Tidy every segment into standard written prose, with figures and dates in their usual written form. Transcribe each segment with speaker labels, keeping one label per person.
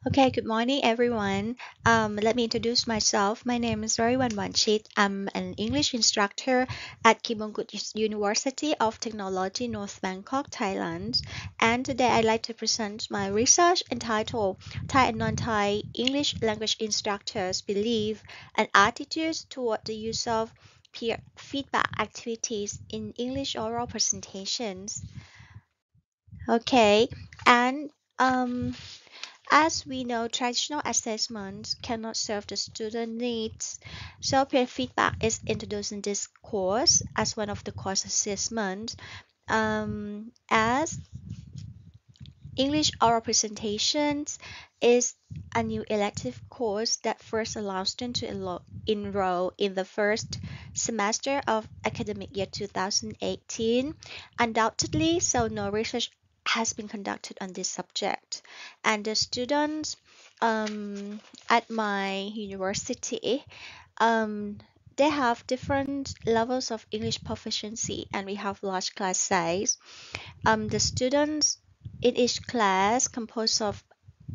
Speaker 1: Okay, good morning, everyone. Let me introduce myself. My name is Raveewan Wanchid. I'm an English instructor at Mongkut University of Technology, North Bangkok, Thailand. And today I'd like to present my research entitled Thai and Non-Thai English Language Instructors' Belief and Attitudes Toward the Use of Peer Feedback Activities in English Oral Presentations. Okay, and as we know, traditional assessments cannot serve the student needs, so peer feedback is introduced in this course as one of the course assessments. As English oral presentations is a new elective course that first allows students to enroll in the first semester of academic year 2018. Undoubtedly, so no research has been conducted on this subject, and the students at my university they have different levels of English proficiency, and we have large class size. The students in each class composed of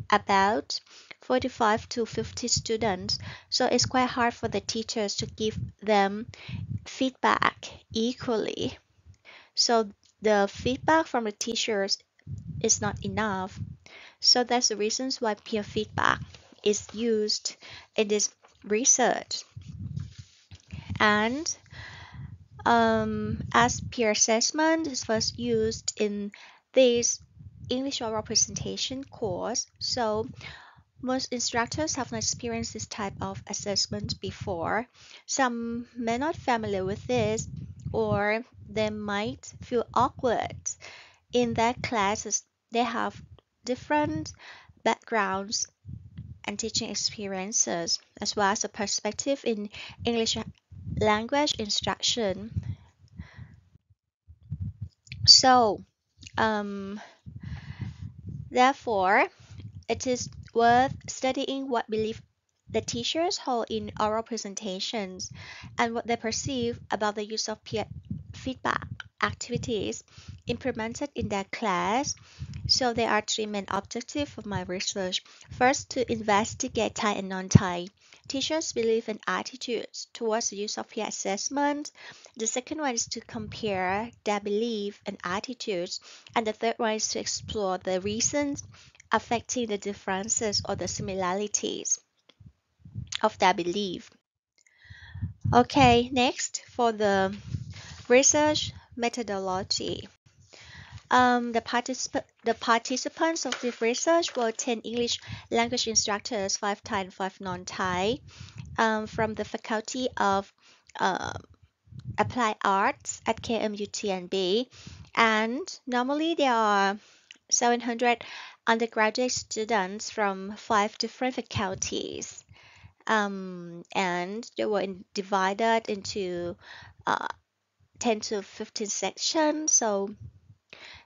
Speaker 1: about 45 to 50 students, so it's quite hard for the teachers to give them feedback equally. So the feedback from the teachers is not enough. So that's the reasons why peer feedback is used in this research. And as peer assessment is first used in this English oral presentation course, so most instructors have not experienced this type of assessment before. Some may not familiar with this, or they might feel awkward in their classes. They have different backgrounds and teaching experiences, as well as a perspective in English language instruction. So, um, therefore, it is worth studying what belief the teachers hold in oral presentations and what they perceive about the use of peer feedback activities implemented in their class. So there are three main objectives of my research. First, to investigate Thai and non-Thai teachers' belief and attitudes towards the use of peer assessment. The second one is to compare their belief and attitudes. And the third one is to explore the reasons affecting the differences or the similarities of their belief. Okay, next for the research methodology. The participants of this research were 10 English language instructors, 5 Thai and 5 non-Thai, from the Faculty of uh, Applied Arts at KMUTNB. And normally there are 700 undergraduate students from 5 different faculties. And they were divided into uh, 10 to 15 sections. So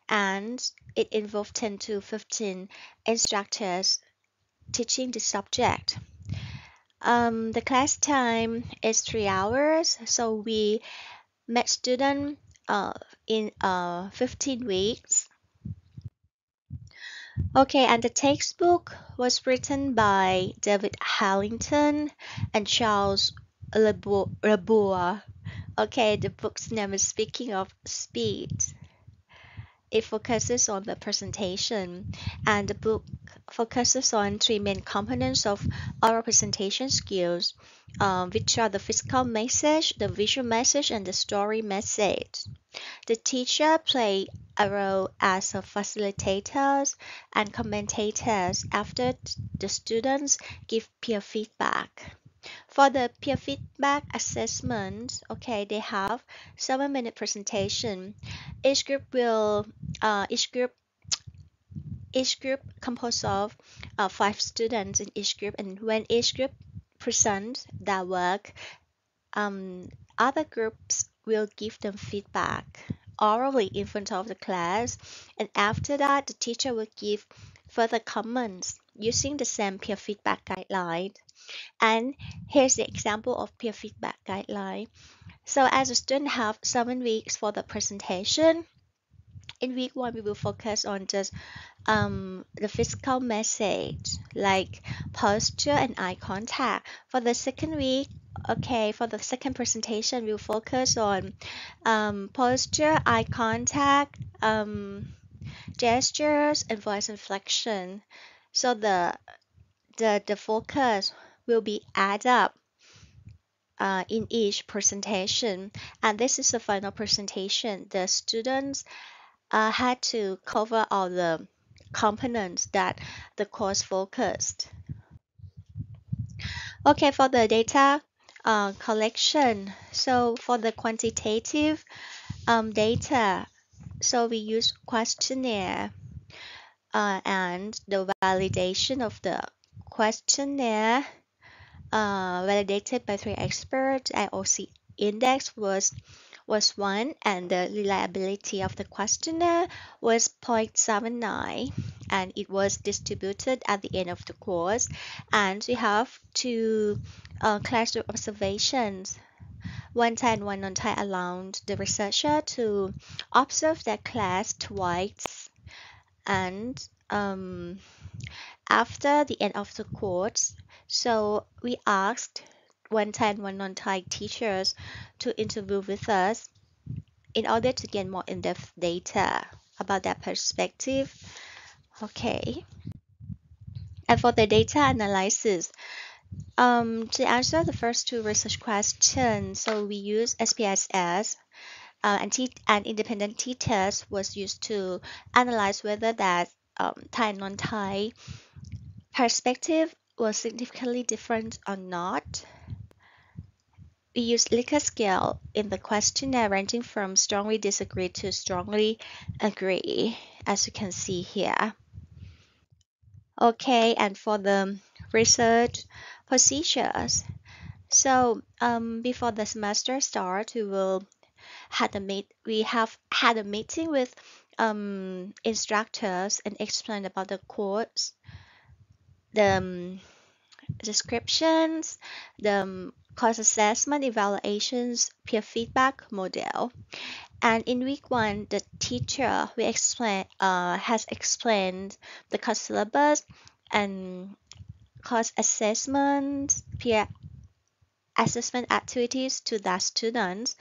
Speaker 1: and it involved 10 to 15 instructors teaching the subject. The class time is 3 hours, so we met students in 15 weeks. Okay, and the textbook was written by David Harlington and Charles Labour. Okay, the book's name is Speaking of Speed. It focuses on the presentation, and the book focuses on three main components of oral presentation skills, which are the physical message, the visual message, and the story message. The teacher play a role as a facilitators and commentators after the students give peer feedback. For the peer feedback assessment, okay, they have 7-minute presentation. Each group will each group composed of 5 students in each group, and when each group present their work, other groups will give them feedback orally in front of the class, and after that, the teacher will give further comments using the same peer feedback guideline. And here's the example of peer feedback guideline. So as a student have 7 weeks for the presentation, in week 1 we will focus on just the physical message like posture and eye contact. For the second week, okay, for the second presentation, we'll focus on posture, eye contact, gestures, and voice inflection. So the focus will be add up in each presentation, and this is the final presentation. The students had to cover all the components that the course focused. Okay, for the data collection, so for the quantitative data, so we use questionnaire and the validation of the questionnaire validated by 3 experts. IOC index was 1 and the reliability of the questionnaire was 0.79 and it was distributed at the end of the course. And we have two classroom observations. One Thai and one non-Thai allowed the researcher to observe their class twice. And after the end of the course, so we asked one Thai and one non-Thai teachers to interview with us in order to get more in-depth data about their perspective. Okay. And for the data analysis, to answer the first two research questions, so we use SPSS, and independent t-test was used to analyze whether that Thai and non-Thai perspective was significantly different or not. We used Likert scale in the questionnaire ranging from strongly disagree to strongly agree, as you can see here. Okay, and for the research procedures. So before the semester starts, we have had a meeting with instructors and explained about the course, the descriptions, the course assessment, evaluations, peer feedback model. And in week 1, the teacher has explained the course syllabus and course assessment, peer assessment activities to the students.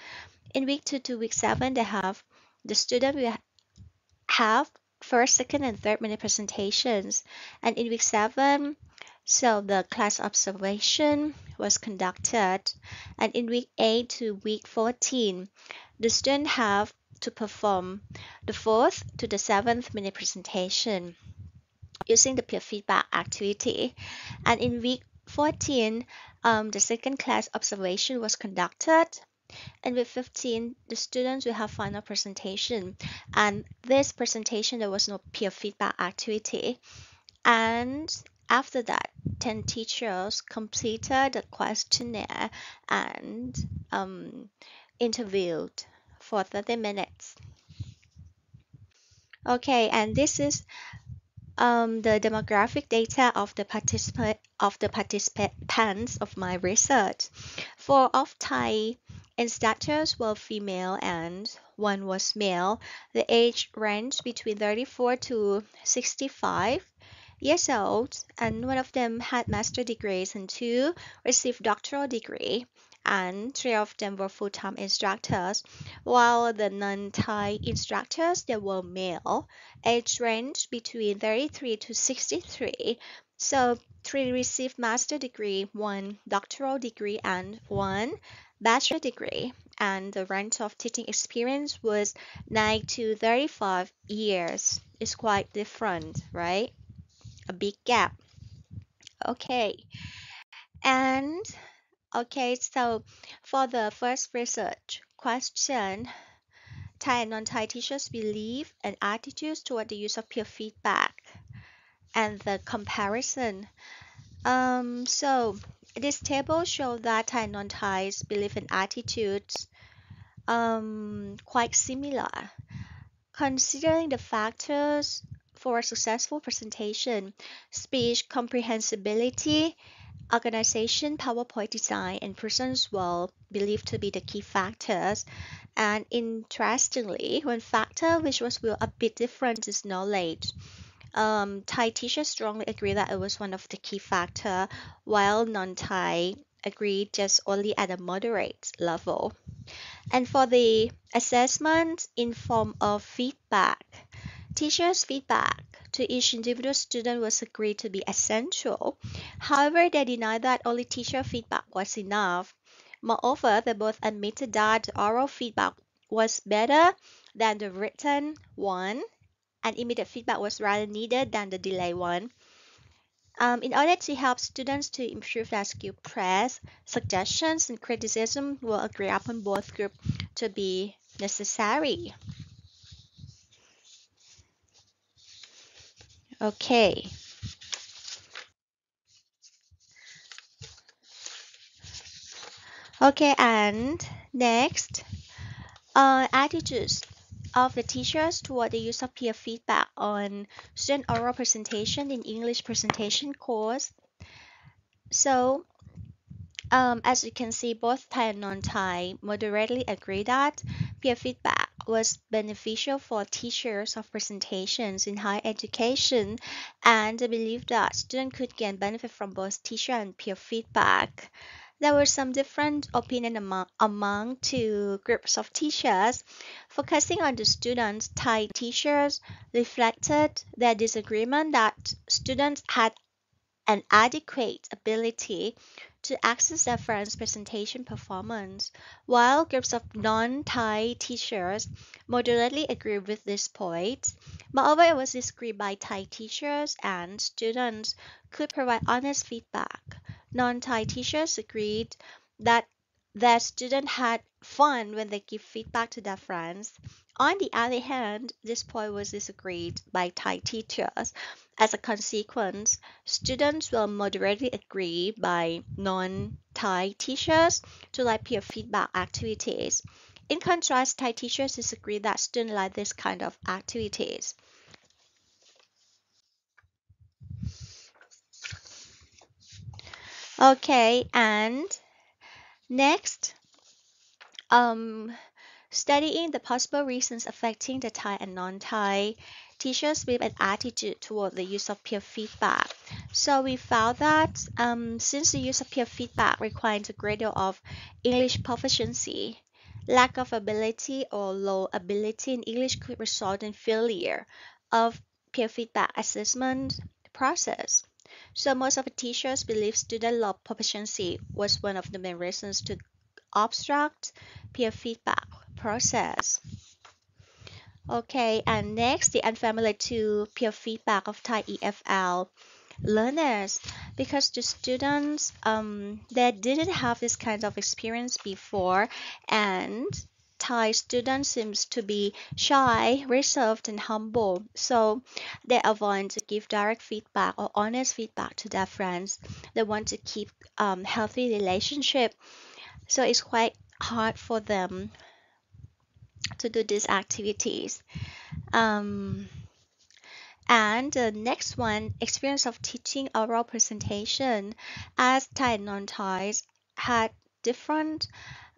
Speaker 1: In week 2 to week 7, the student will have first, second, and third minute presentations. And in week 7, so the class observation was conducted. And in week 8 to week 14, the students have to perform the 4th to the 7th minute presentation using the peer feedback activity. And in week 14, the second class observation was conducted. And week 15, the students will have final presentation. And this presentation, there was no peer feedback activity. And after that, 10 teachers completed the questionnaire and interviewed for 30 minutes. Okay, and this is the demographic data of the participants of my research. 4 of Thai instructors were female and 1 was male. The age ranged between 34 to 65 years old, and 1 of them had master degrees and 2 received doctoral degree, and 3 of them were full-time instructors, while the non-Thai instructors, they were male, age range between 33 to 63. So 3 received master degree, 1 doctoral degree, and 1 bachelor degree, and the range of teaching experience was 9 to 35 years. It's quite different, right? A big gap. Okay. And okay, so for the first research question, Thai and non-Thai teachers' belief and attitudes toward the use of peer feedback and the comparison. So this table shows that Thai and non-Thai's belief and attitudes quite similar. Considering the factors for a successful presentation, speech comprehensibility, organization, PowerPoint design, and presence were believed to be the key factors. And interestingly, one factor which was a bit different is knowledge. Thai teachers strongly agree that it was one of the key factors, while non-Thai agreed just only at a moderate level. And for the assessment in form of feedback, teachers' feedback to each individual student was agreed to be essential. However, they denied that only teacher feedback was enough. Moreover, they both admitted that the oral feedback was better than the written one, and immediate feedback was rather needed than the delayed one. In order to help students to improve their skill press, suggestions and criticism were agreed upon both groups to be necessary. Okay. Okay, and next, attitudes of the teachers toward the use of peer feedback on student oral presentation in English presentation course. So, as you can see, both Thai and non-Thai moderately agree that peer feedback was beneficial for teachers of presentations in higher education, and they believe that students could gain benefit from both teacher and peer feedback. There were some different opinion among two groups of teachers. Focusing on the students, Thai teachers reflected their disagreement that students had an adequate ability to access their friends' presentation performance, while groups of non-Thai teachers moderately agree with this point. Moreover, it was disagreed by Thai teachers and students could provide honest feedback. Non-Thai teachers agreed that their students had fun when they give feedback to their friends. On the other hand, this point was disagreed by Thai teachers. As a consequence, students will moderately agree by non-Thai teachers to like peer feedback activities. In contrast, Thai teachers disagree that students like this kind of activities. Okay, and next, um, studying the possible reasons affecting the Thai and non-Thai teachers with an attitude toward the use of peer feedback. So we found that since the use of peer feedback requires a great deal of English proficiency, lack of ability or low ability in English could result in failure of peer feedback assessment process. So most of the teachers believe student low proficiency was one of the main reasons to obstruct peer feedback process. Okay, and next, the unfamiliar to peer feedback of Thai EFL learners, because the students they didn't have this kind of experience before, and Thai students seems to be shy, reserved, and humble, so they avoid to give direct feedback or honest feedback to their friends. They want to keep healthy relationship, so it's quite hard for them to do these activities. Um, and the next one, experience of teaching oral presentation, as Thai and non-Thais had different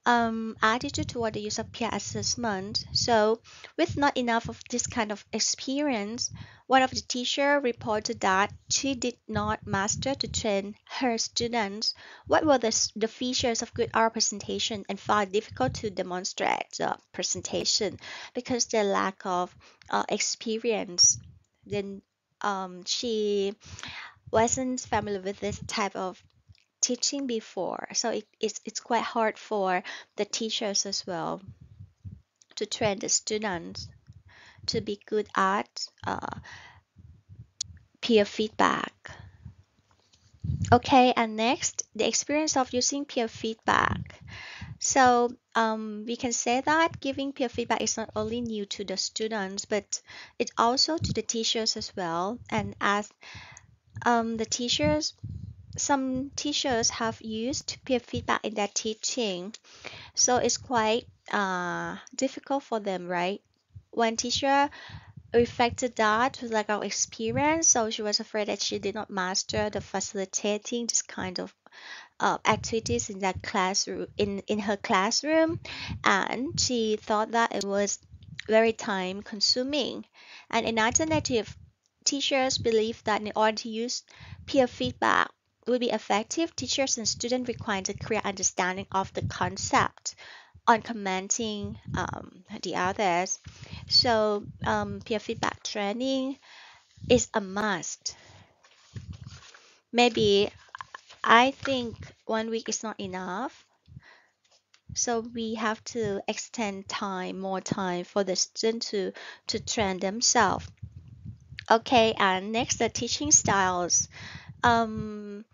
Speaker 1: attitude toward the use of peer assessment. So, with not enough of this kind of experience, one of the teacher reported that she did not master to train her students what were the features of good oral presentation and found difficult to demonstrate the presentation because the lack of experience. Then she wasn't familiar with this type of teaching before, so it's quite hard for the teachers as well to train the students to be good at peer feedback. Okay, and next, the experience of using peer feedback. So we can say that giving peer feedback is not only new to the students, but it's also to the teachers as well. And as the teachers, some teachers have used peer feedback in their teaching, so it's quite difficult for them, right? One teacher reflected that with lack of experience, so she was afraid that she did not master the facilitating this kind of activities in that classroom in her classroom, and she thought that it was very time consuming. And an alternative teachers believe that in order to use peer feedback will be effective, teachers and students require a clear understanding of the concept on commenting the others. So peer feedback training is a must. Maybe I think 1 week is not enough. So we have to extend more time for the student to train themselves. Okay, and next the teaching styles. Um,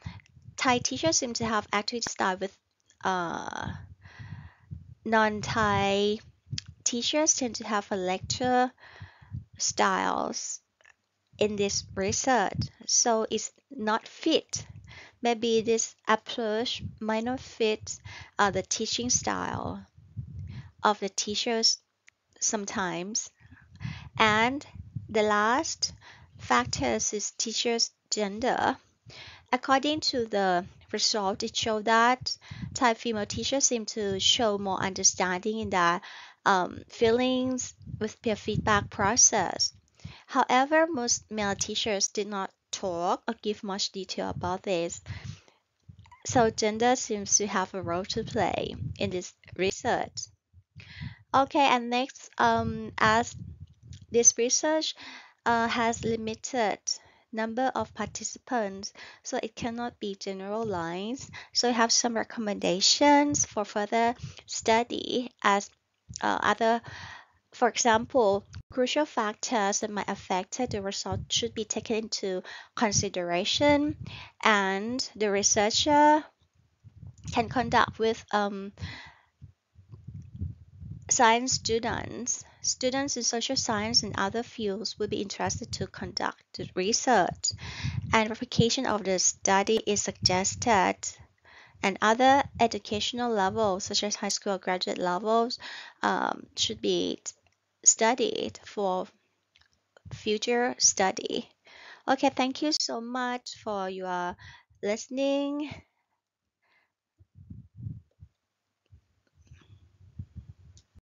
Speaker 1: Thai teachers seem to have activity style with uh, non-Thai teachers tend to have a lecture styles in this research. So it's not fit. Maybe this approach might not fit the teaching style of the teachers sometimes. And the last factors is teachers' gender. According to the result, it showed that Thai female teachers seem to show more understanding in their feelings with peer feedback process. However, most male teachers did not talk or give much detail about this. So gender seems to have a role to play in this research. Okay, and next, as this research has limited number of participants, so it cannot be generalized. So we have some recommendations for further study as other, for example, crucial factors that might affect the result should be taken into consideration, and the researcher can conduct with science students. Students in social science and other fields will be interested to conduct the research, and replication of the study is suggested. And other educational levels, such as high school or graduate levels, should be studied for future study. Okay, thank you so much for your listening.